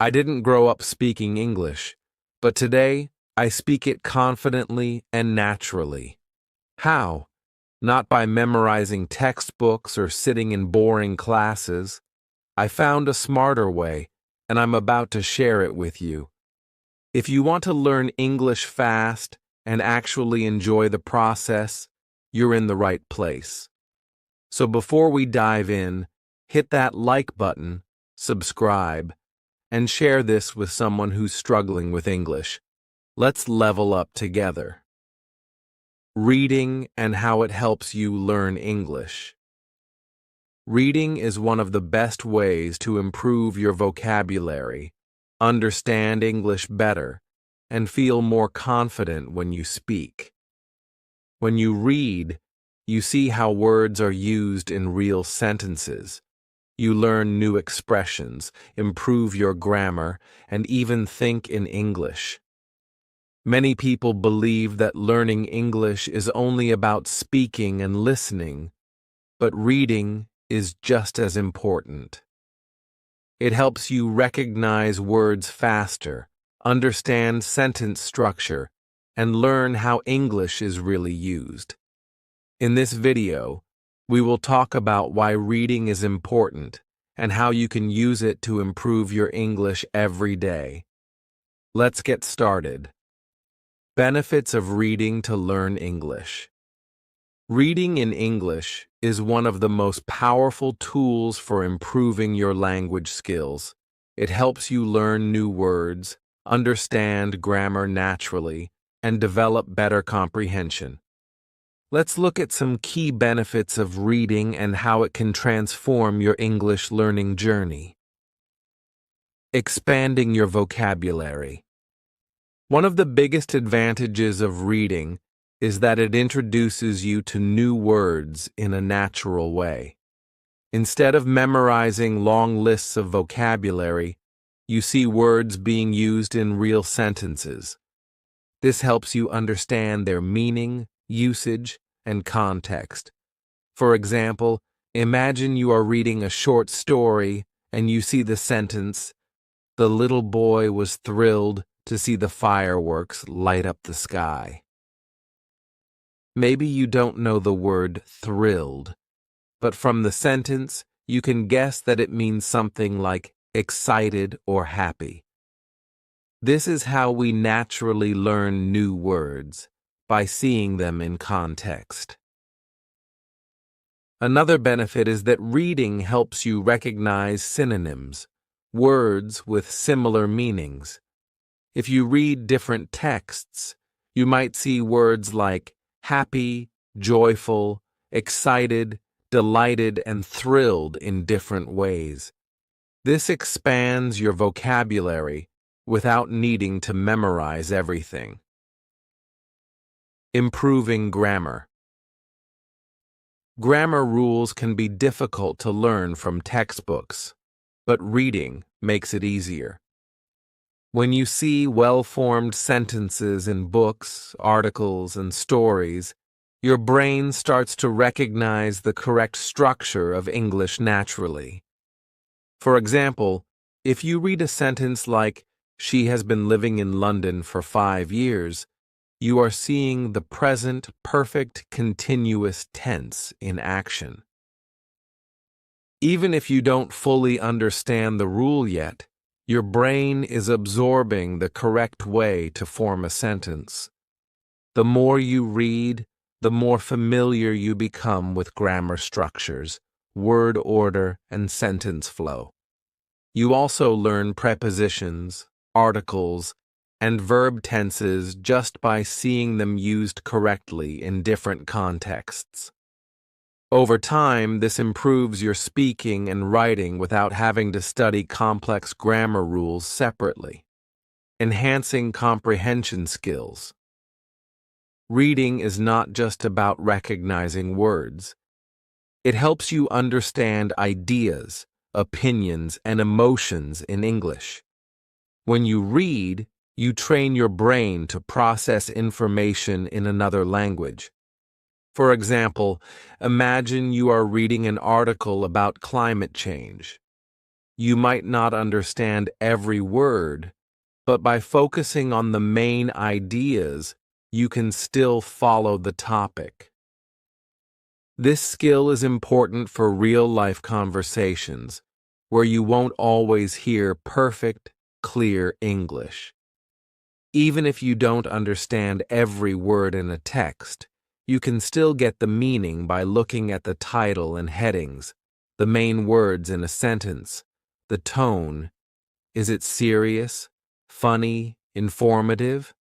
I didn't grow up speaking English, but today I speak it confidently and naturally. How? Not by memorizing textbooks or sitting in boring classes. I found a smarter way, and I'm about to share it with you. If you want to learn English fast and actually enjoy the process, you're in the right place. So before we dive in, hit that like button, subscribe, and share this with someone who's struggling with English. Let's level up together. Reading and how it helps you learn English. Reading is one of the best ways to improve your vocabulary, understand English better, and feel more confident when you speak. When you read, you see how words are used in real sentences. You learn new expressions, improve your grammar, and even think in English. Many people believe that learning English is only about speaking and listening, but reading is just as important. It helps you recognize words faster, understand sentence structure, and learn how English is really used. In this video, we will talk about why reading is important and how you can use it to improve your English every day. Let's get started. Benefits of reading to learn English. Reading in English is one of the most powerful tools for improving your language skills. It helps you learn new words, understand grammar naturally, and develop better comprehension. Let's look at some key benefits of reading and how it can transform your English learning journey. Expanding your vocabulary. One of the biggest advantages of reading is that it introduces you to new words in a natural way. Instead of memorizing long lists of vocabulary, you see words being used in real sentences. This helps you understand their meaning, usage, and context. For example, imagine you are reading a short story and you see the sentence, "The little boy was thrilled to see the fireworks light up the sky." Maybe you don't know the word thrilled, but from the sentence, you can guess that it means something like excited or happy. This is how we naturally learn new words, by seeing them in context. Another benefit is that reading helps you recognize synonyms, words with similar meanings. If you read different texts, you might see words like happy, joyful, excited, delighted, and thrilled in different ways. This expands your vocabulary without needing to memorize everything. Improving grammar. Grammar rules can be difficult to learn from textbooks, but reading makes it easier. When you see well-formed sentences in books, articles, and stories, your brain starts to recognize the correct structure of English naturally. For example, if you read a sentence like, "She has been living in London for 5 years," you are seeing the present perfect continuous tense in action. Even if you don't fully understand the rule yet, your brain is absorbing the correct way to form a sentence. The more you read, the more familiar you become with grammar structures, word order, and sentence flow. You also learn prepositions, articles, and verb tenses just by seeing them used correctly in different contexts. Over time, this improves your speaking and writing without having to study complex grammar rules separately, enhancing comprehension skills. Reading is not just about recognizing words. It helps you understand ideas, opinions, and emotions in English. When you read, you train your brain to process information in another language. For example, imagine you are reading an article about climate change. You might not understand every word, but by focusing on the main ideas, you can still follow the topic. This skill is important for real-life conversations, where you won't always hear perfect, clear English. Even if you don't understand every word in a text, you can still get the meaning by looking at the title and headings, the main words in a sentence, the tone. Is it serious, funny, informative?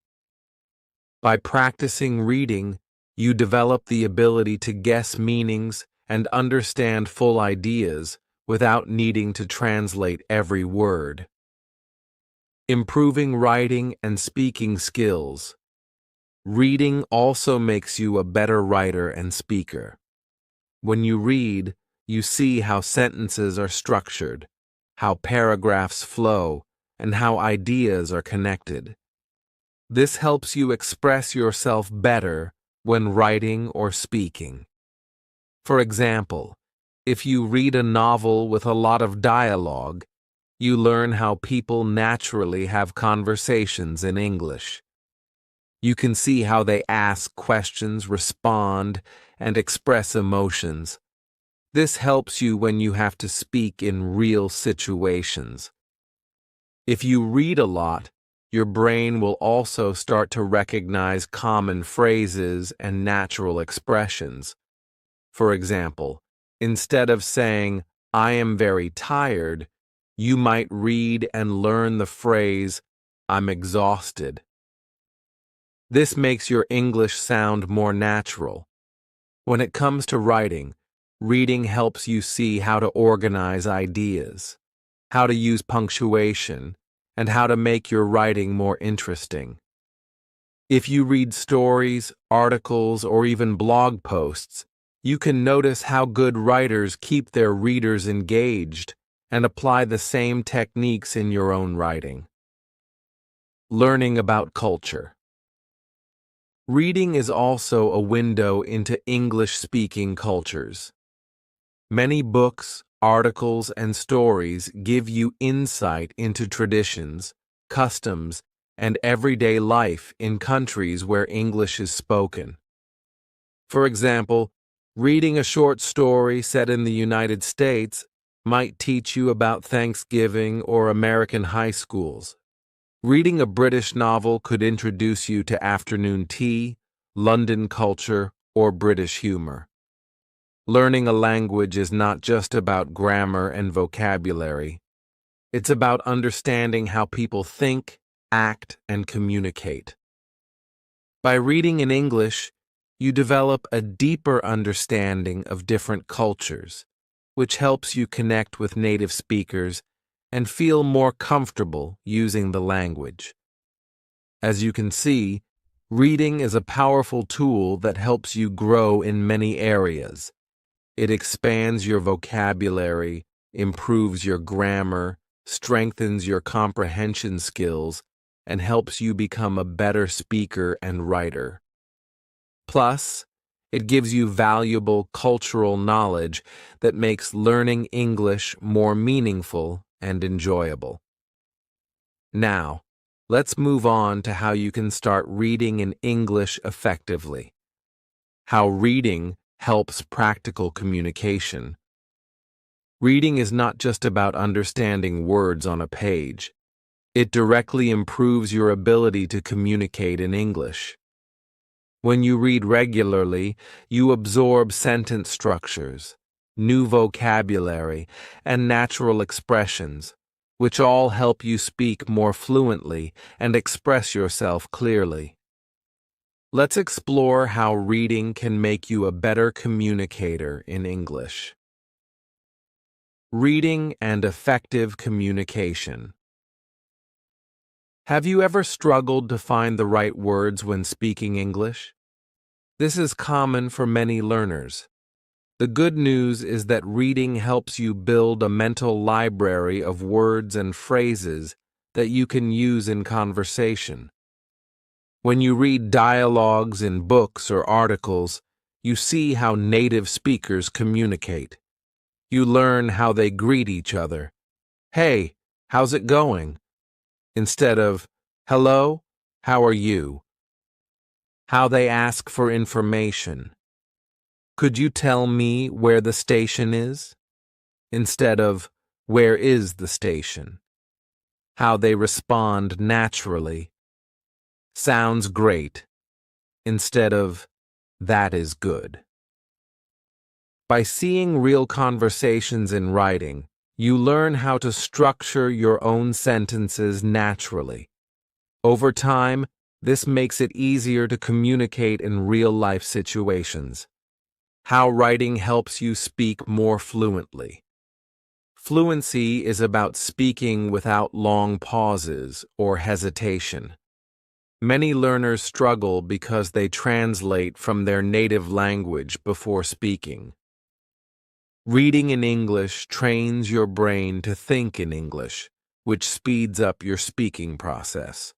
By practicing reading, you develop the ability to guess meanings and understand full ideas without needing to translate every word. Improving writing and speaking skills. Reading also makes you a better writer and speaker. When you read, you see how sentences are structured, how paragraphs flow, and how ideas are connected. This helps you express yourself better when writing or speaking. For example, if you read a novel with a lot of dialogue, you learn how people naturally have conversations in English. You can see how they ask questions, respond, and express emotions. This helps you when you have to speak in real situations. If you read a lot, your brain will also start to recognize common phrases and natural expressions. For example, instead of saying, "I am very tired," you might read and learn the phrase, "I'm exhausted." This makes your English sound more natural. When it comes to writing, reading helps you see how to organize ideas, how to use punctuation, and how to make your writing more interesting. If you read stories, articles, or even blog posts, you can notice how good writers keep their readers engaged and apply the same techniques in your own writing. Learning about culture. Reading is also a window into English-speaking cultures. Many books, articles, and stories give you insight into traditions, customs, and everyday life in countries where English is spoken. For example, reading a short story set in the United States might teach you about Thanksgiving or American high schools. Reading a British novel could introduce you to afternoon tea, London culture, or British humor. Learning a language is not just about grammar and vocabulary. It's about understanding how people think, act, and communicate. By reading in English, you develop a deeper understanding of different cultures, which helps you connect with native speakers and feel more comfortable using the language. As you can see, reading is a powerful tool that helps you grow in many areas. It expands your vocabulary, improves your grammar, strengthens your comprehension skills, and helps you become a better speaker and writer. Plus, it gives you valuable cultural knowledge that makes learning English more meaningful and enjoyable. Now, let's move on to how you can start reading in English effectively. How reading helps practical communication. Reading is not just about understanding words on a page. It directly improves your ability to communicate in English. When you read regularly, you absorb sentence structures, new vocabulary, and natural expressions, which all help you speak more fluently and express yourself clearly. Let's explore how reading can make you a better communicator in English. Reading and effective communication. Have you ever struggled to find the right words when speaking English? This is common for many learners. The good news is that reading helps you build a mental library of words and phrases that you can use in conversation. When you read dialogues in books or articles, you see how native speakers communicate. You learn how they greet each other, "Hey, how's it going?" instead of, "Hello, how are you?" How they ask for information. "Could you tell me where the station is?" instead of, "Where is the station?" How they respond naturally. "Sounds great," instead of, "That is good." By seeing real conversations in writing, you learn how to structure your own sentences naturally. Over time, this makes it easier to communicate in real-life situations. How writing helps you speak more fluently. Fluency is about speaking without long pauses or hesitation. Many learners struggle because they translate from their native language before speaking. Reading in English trains your brain to think in English, which speeds up your speaking process.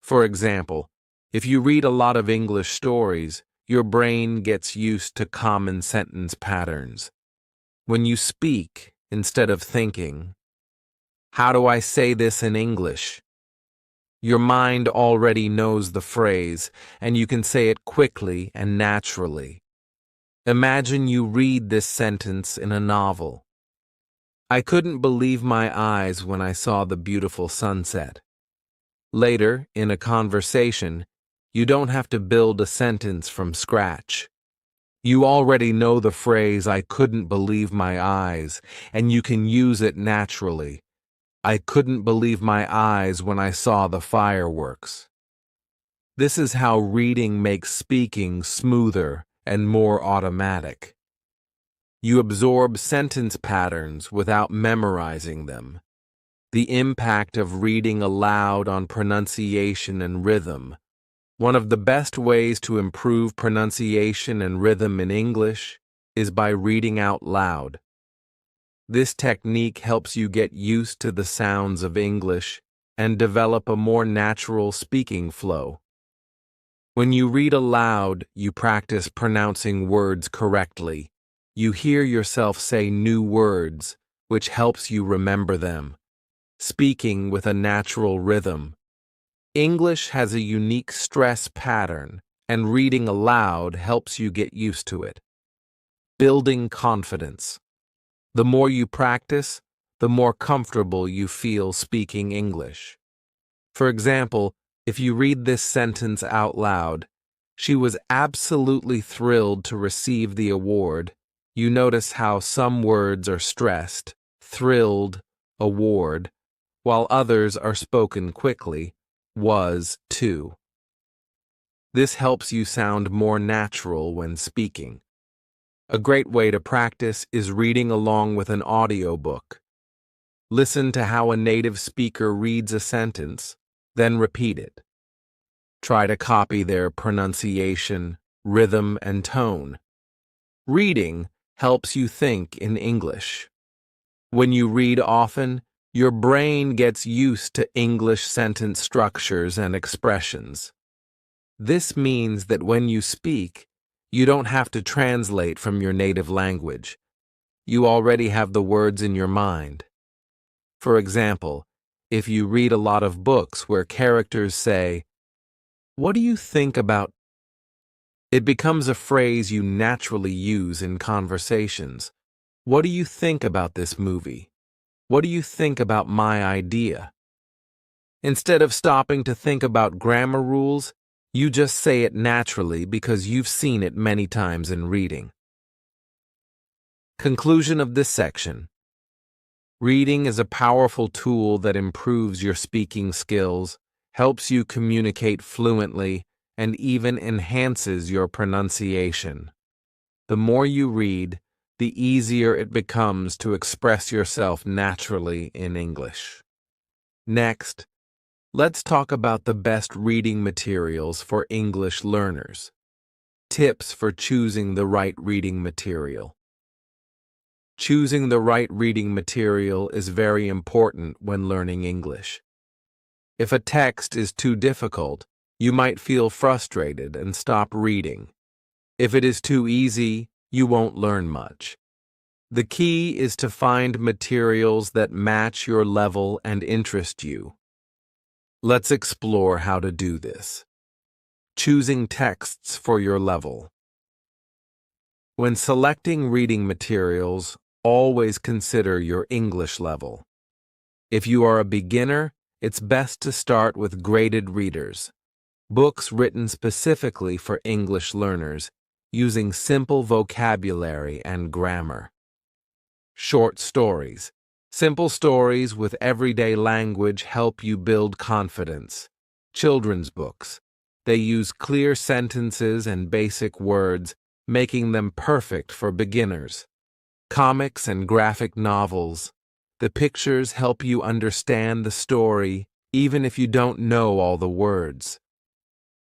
For example, if you read a lot of English stories, your brain gets used to common sentence patterns. When you speak, instead of thinking, "How do I say this in English?" your mind already knows the phrase, and you can say it quickly and naturally. Imagine you read this sentence in a novel. "I couldn't believe my eyes when I saw the beautiful sunset." Later, in a conversation, you don't have to build a sentence from scratch. You already know the phrase, "I couldn't believe my eyes," and you can use it naturally. "I couldn't believe my eyes when I saw the fireworks." This is how reading makes speaking smoother and more automatic. You absorb sentence patterns without memorizing them. The impact of reading aloud on pronunciation and rhythm. One of the best ways to improve pronunciation and rhythm in English is by reading out loud. This technique helps you get used to the sounds of English and develop a more natural speaking flow. When you read aloud, you practice pronouncing words correctly. You hear yourself say new words, which helps you remember them. Speaking with a natural rhythm. English has a unique stress pattern, and reading aloud helps you get used to it. Building confidence. The more you practice, the more comfortable you feel speaking English. For example, if you read this sentence out loud, "She was absolutely thrilled to receive the award." You notice how some words are stressed, thrilled, award, while others are spoken quickly, was, to. This helps you sound more natural when speaking. A great way to practice is reading along with an audiobook. Listen to how a native speaker reads a sentence, then repeat it. Try to copy their pronunciation, rhythm, and tone. Reading helps you think in English. When you read often, your brain gets used to English sentence structures and expressions. This means that when you speak, you don't have to translate from your native language. You already have the words in your mind. For example, if you read a lot of books where characters say, "What do you think about?" it becomes a phrase you naturally use in conversations. "What do you think about this movie?" "What do you think about my idea?" Instead of stopping to think about grammar rules, you just say it naturally because you've seen it many times in reading. Conclusion of this section. Reading is a powerful tool that improves your speaking skills, helps you communicate fluently, and even enhances your pronunciation. The more you read, the easier it becomes to express yourself naturally in English. Next, let's talk about the best reading materials for English learners. Tips for choosing the right reading material. Choosing the right reading material is very important when learning English. If a text is too difficult, you might feel frustrated and stop reading. If it is too easy, you won't learn much. The key is to find materials that match your level and interest you. Let's explore how to do this. Choosing texts for your level. When selecting reading materials, always consider your English level. If you are a beginner, it's best to start with graded readers, books written specifically for English learners, using simple vocabulary and grammar. Short stories. Simple stories with everyday language help you build confidence. Children's books. They use clear sentences and basic words, making them perfect for beginners. Comics and graphic novels. The pictures help you understand the story, even if you don't know all the words.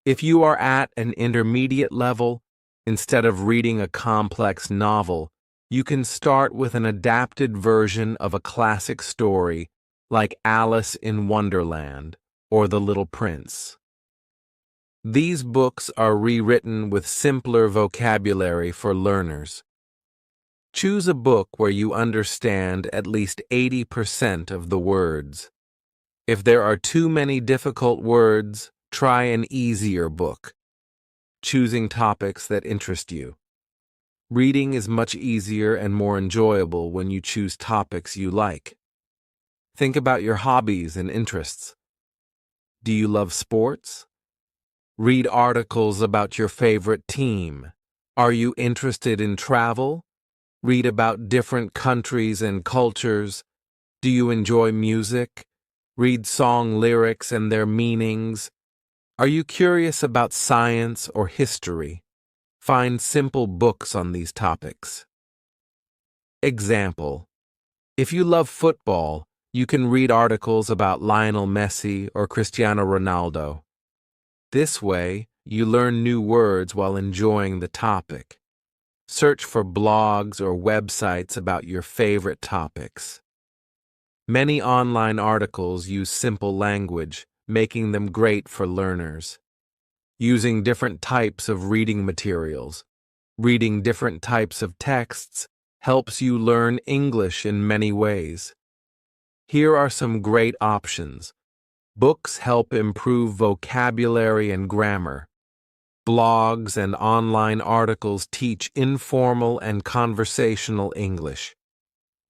If you are at an intermediate level, instead of reading a complex novel, you can start with an adapted version of a classic story like Alice in Wonderland or The Little Prince. These books are rewritten with simpler vocabulary for learners. Choose a book where you understand at least 80% of the words. If there are too many difficult words, try an easier book. Choosing topics that interest you. Reading is much easier and more enjoyable when you choose topics you like. Think about your hobbies and interests. Do you love sports? Read articles about your favorite team. Are you interested in travel? Read about different countries and cultures. Do you enjoy music? Read song lyrics and their meanings. Are you curious about science or history? Find simple books on these topics. Example: if you love football, you can read articles about Lionel Messi or Cristiano Ronaldo. This way, you learn new words while enjoying the topic. Search for blogs or websites about your favorite topics. Many online articles use simple language, making them great for learners. Using different types of reading materials. Reading different types of texts helps you learn English in many ways. Here are some great options. Books help improve vocabulary and grammar. Blogs and online articles teach informal and conversational English.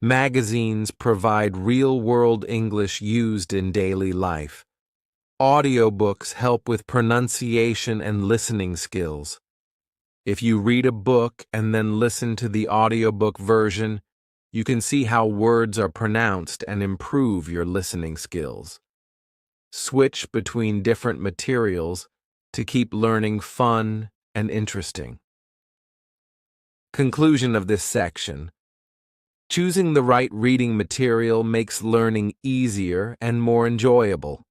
Magazines provide real-world English used in daily life. Audiobooks help with pronunciation and listening skills. If you read a book and then listen to the audiobook version, you can see how words are pronounced and improve your listening skills. Switch between different materials to keep learning fun and interesting. Conclusion of this section. Choosing the right reading material makes learning easier and more enjoyable.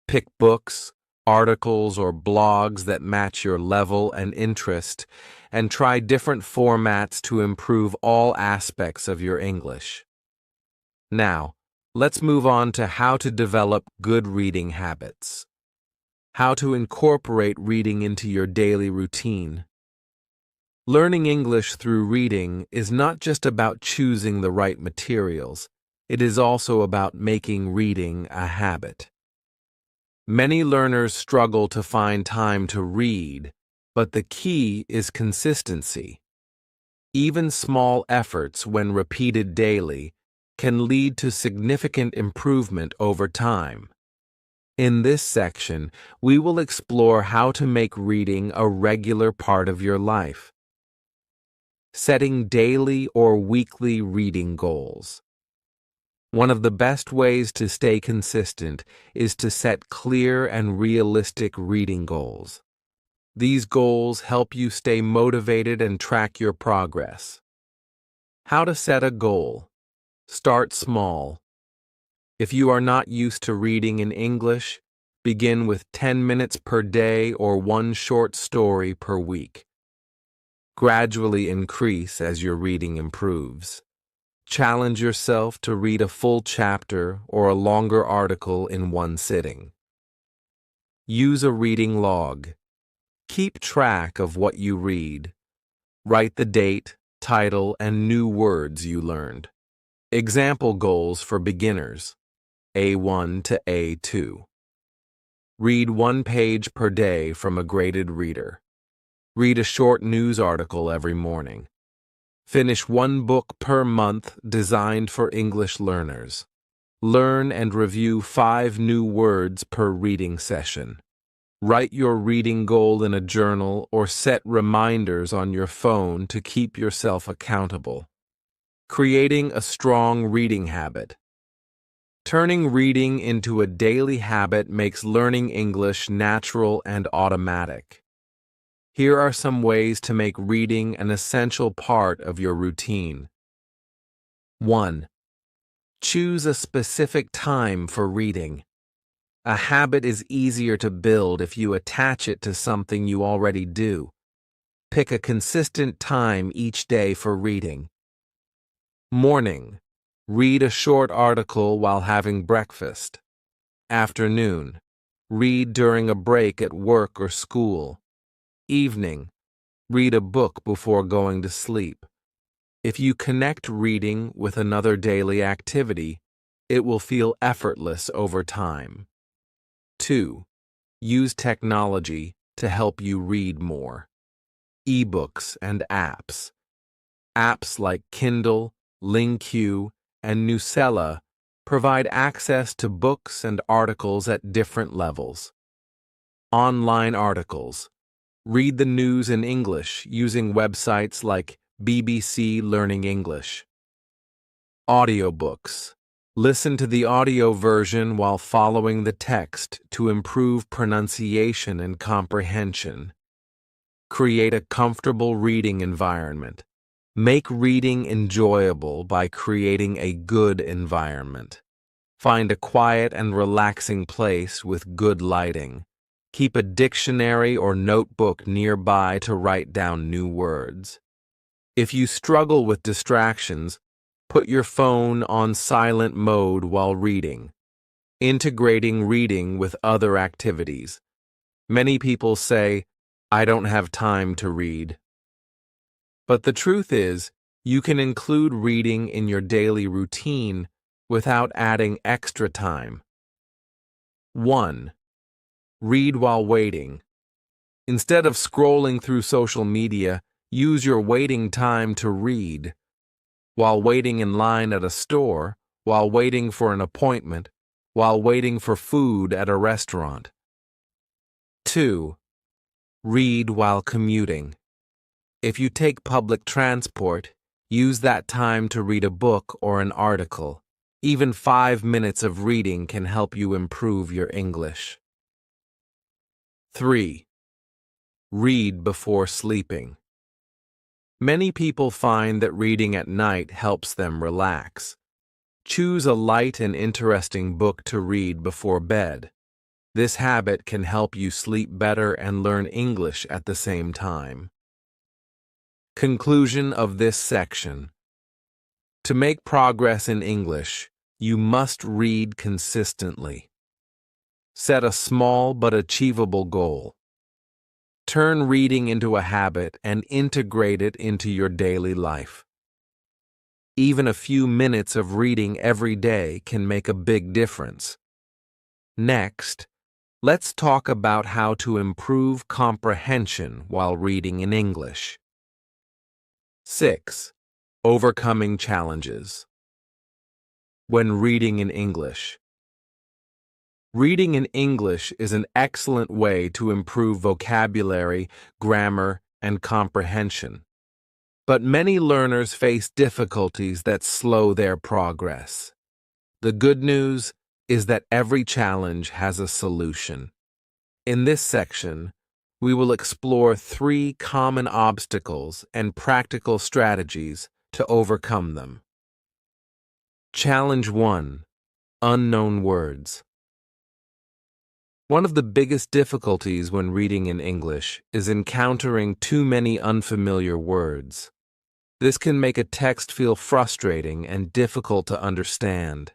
Pick books, articles, or blogs that match your level and interest, and try different formats to improve all aspects of your English. Now, let's move on to how to develop good reading habits. How to incorporate reading into your daily routine. Learning English through reading is not just about choosing the right materials, it is also about making reading a habit. Many learners struggle to find time to read, but the key is consistency. Even small efforts, when repeated daily, can lead to significant improvement over time. In this section, we will explore how to make reading a regular part of your life. Setting daily or weekly reading goals. One of the best ways to stay consistent is to set clear and realistic reading goals. These goals help you stay motivated and track your progress. How to set a goal. Start small. If you are not used to reading in English, begin with 10 minutes per day or one short story per week. Gradually increase as your reading improves. Challenge yourself to read a full chapter or a longer article in one sitting. Use a reading log. Keep track of what you read. Write the date, title, and new words you learned. Example goals for beginners: A1 to A2. Read 1 page per day from a graded reader. Read a short news article every morning. Finish 1 book per month designed for English learners. Learn and review 5 new words per reading session. Write your reading goal in a journal or set reminders on your phone to keep yourself accountable. Creating a strong reading habit. Turning reading into a daily habit makes learning English natural and automatic. Here are some ways to make reading an essential part of your routine. 1. Choose a specific time for reading. A habit is easier to build if you attach it to something you already do. Pick a consistent time each day for reading. Morning. Read a short article while having breakfast. Afternoon. Read during a break at work or school. Evening. Read a book before going to sleep. If you connect reading with another daily activity, it will feel effortless over time. 2. Use technology to help you read more. Ebooks and apps. Apps like Kindle, LingQ, and Newsela provide access to books and articles at different levels. Online articles. Read the news in English using websites like BBC Learning English. Audiobooks. Listen to the audio version while following the text to improve pronunciation and comprehension. Create a comfortable reading environment. Make reading enjoyable by creating a good environment. Find a quiet and relaxing place with good lighting. Keep a dictionary or notebook nearby to write down new words. If you struggle with distractions, put your phone on silent mode while reading. Integrating reading with other activities. Many people say, "I don't have time to read." But the truth is, you can include reading in your daily routine without adding extra time. 1. Read while waiting. Instead of scrolling through social media, use your waiting time to read. While waiting in line at a store, while waiting for an appointment, while waiting for food at a restaurant. 2. Read while commuting. If you take public transport, use that time to read a book or an article. Even 5 minutes of reading can help you improve your English. 3. Read before sleeping. Many people find that reading at night helps them relax. Choose a light and interesting book to read before bed. This habit can help you sleep better and learn English at the same time. Conclusion of this section. To make progress in English, you must read consistently. Set a small but achievable goal. Turn reading into a habit and integrate it into your daily life. Even a few minutes of reading every day can make a big difference. Next, let's talk about how to improve comprehension while reading in English. 6. Overcoming challenges. When reading in English. Reading in English is an excellent way to improve vocabulary, grammar, and comprehension. But many learners face difficulties that slow their progress. The good news is that every challenge has a solution. In this section, we will explore 3 common obstacles and practical strategies to overcome them. Challenge 1. Unknown words. One of the biggest difficulties when reading in English is encountering too many unfamiliar words. This can make a text feel frustrating and difficult to understand.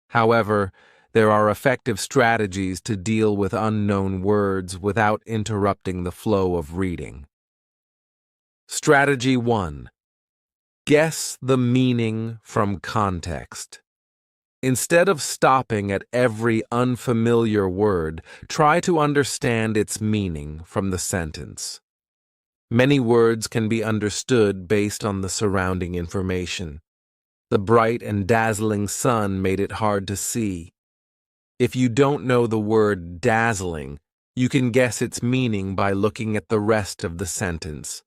However, there are effective strategies to deal with unknown words without interrupting the flow of reading. Strategy 1. Guess the meaning from context. Instead of stopping at every unfamiliar word, try to understand its meaning from the sentence. Many words can be understood based on the surrounding information. The bright and dazzling sun made it hard to see. If you don't know the word dazzling, you can guess its meaning by looking at the rest of the sentence.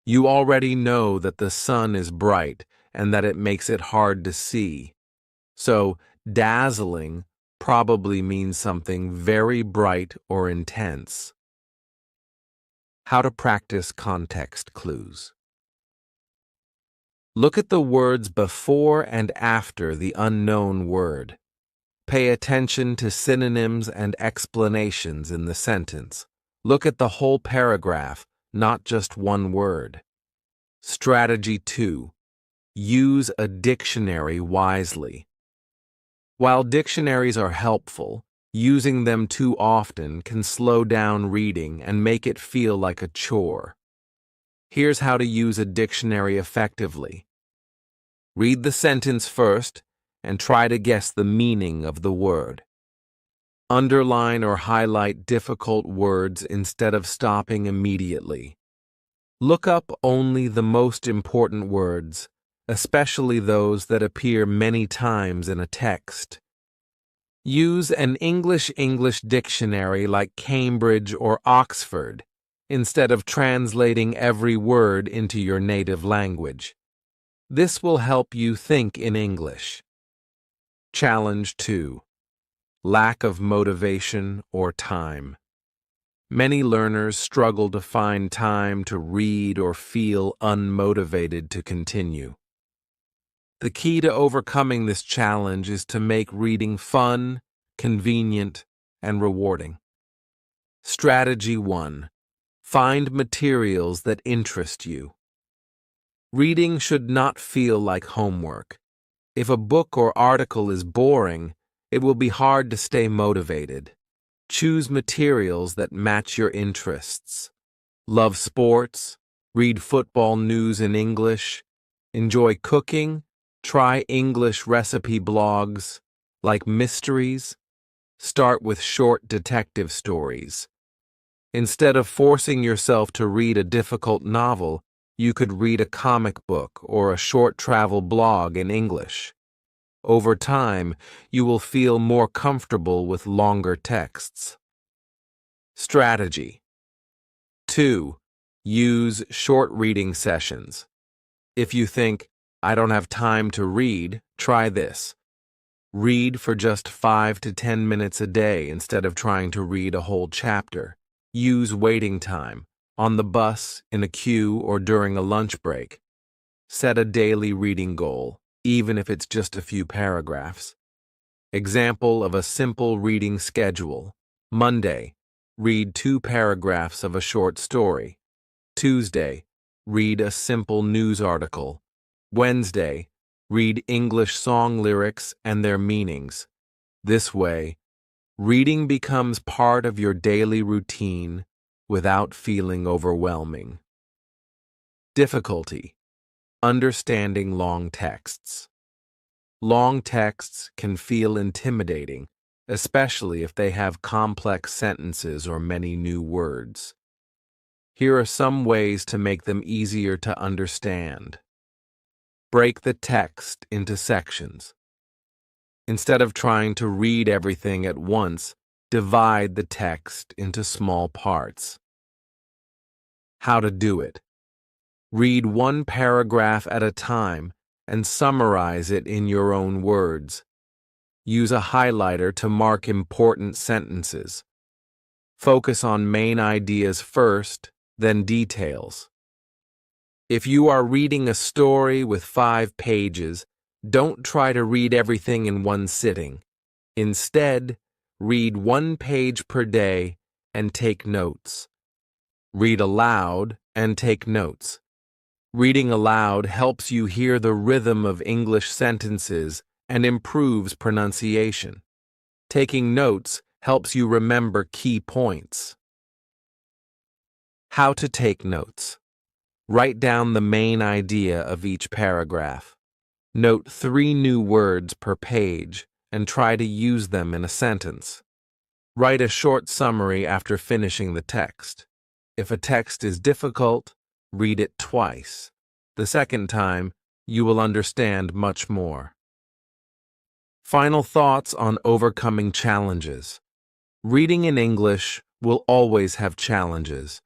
You already know that the sun is bright and that it makes it hard to see. So, dazzling probably means something very bright or intense. How to practice context clues. Look at the words before and after the unknown word. Pay attention to synonyms and explanations in the sentence. Look at the whole paragraph, not just one word. Strategy 2. Use a dictionary wisely. While dictionaries are helpful, using them too often can slow down reading and make it feel like a chore. Here's how to use a dictionary effectively. Read the sentence first and try to guess the meaning of the word. Underline or highlight difficult words instead of stopping immediately. Look up only the most important words, especially those that appear many times in a text. Use an English dictionary like Cambridge or Oxford, instead of translating every word into your native language. This will help you think in English. Challenge 2. Lack of motivation or time. Many learners struggle to find time to read or feel unmotivated to continue. The key to overcoming this challenge is to make reading fun, convenient, and rewarding. Strategy 1. Find materials that interest you. Reading should not feel like homework. If a book or article is boring, it will be hard to stay motivated. Choose materials that match your interests. Love sports? Read football news in English. Enjoy cooking? Try English recipe blogs. Like mysteries? Start with short detective stories. Instead of forcing yourself to read a difficult novel, you could read a comic book or a short travel blog in English. Over time, you will feel more comfortable with longer texts. Strategy 2. Use short reading sessions. If you think, I don't have time to read, try this. Read for just 5 to 10 minutes a day instead of trying to read a whole chapter. Use waiting time, on the bus, in a queue, or during a lunch break. Set a daily reading goal, even if it's just a few paragraphs. Example of a simple reading schedule. Monday, read 2 paragraphs of a short story. Tuesday, read a simple news article. Wednesday, read English song lyrics and their meanings. This way, reading becomes part of your daily routine without feeling overwhelming. Difficulty: understanding long texts. Long texts can feel intimidating, especially if they have complex sentences or many new words. Here are some ways to make them easier to understand. Break the text into sections. Instead of trying to read everything at once, divide the text into small parts. How to do it. Read 1 paragraph at a time and summarize it in your own words. Use a highlighter to mark important sentences. Focus on main ideas first, then details. If you are reading a story with 5 pages, don't try to read everything in one sitting. Instead, read 1 page per day and take notes. Read aloud and take notes. Reading aloud helps you hear the rhythm of English sentences and improves pronunciation. Taking notes helps you remember key points. How to take notes. Write down the main idea of each paragraph. Note 3 new words per page and try to use them in a sentence. Write a short summary after finishing the text. If a text is difficult, read it twice. The second time, you will understand much more. Final thoughts on overcoming challenges. Reading in English will always have challenges,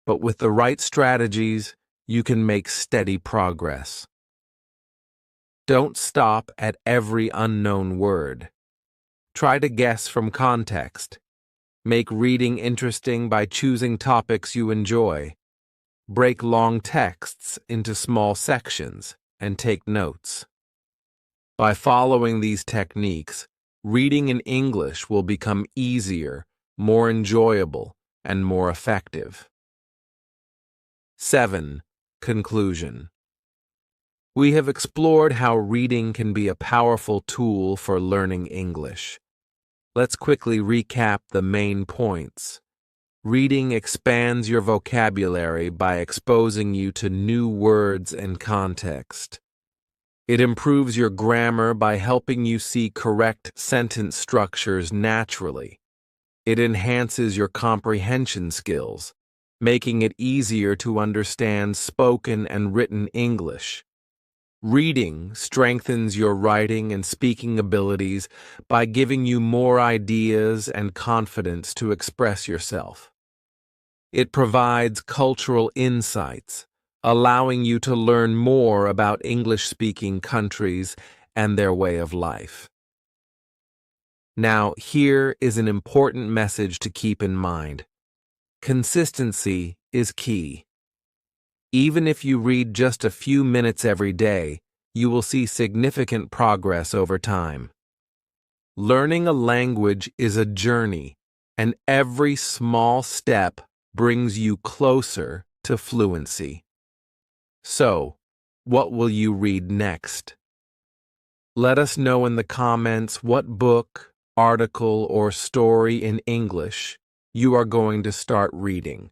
but with the right strategies, you can make steady progress. Don't stop at every unknown word. Try to guess from context. Make reading interesting by choosing topics you enjoy. Break long texts into small sections and take notes. By following these techniques, reading in English will become easier, more enjoyable, and more effective. 7. Conclusion. We have explored how reading can be a powerful tool for learning English. Let's quickly recap the main points. Reading expands your vocabulary by exposing you to new words and context. It improves your grammar by helping you see correct sentence structures naturally. It enhances your comprehension skills, making it easier to understand spoken and written English. Reading strengthens your writing and speaking abilities by giving you more ideas and confidence to express yourself. It provides cultural insights, allowing you to learn more about English-speaking countries and their way of life. Now, here is an important message to keep in mind. Consistency is key. Even if you read just a few minutes every day, you will see significant progress over time. Learning a language is a journey, and every small step brings you closer to fluency. So, what will you read next? Let us know in the comments what book, article, or story in English you are going to start reading.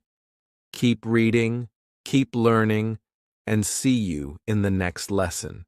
Keep reading, keep learning, and see you in the next lesson.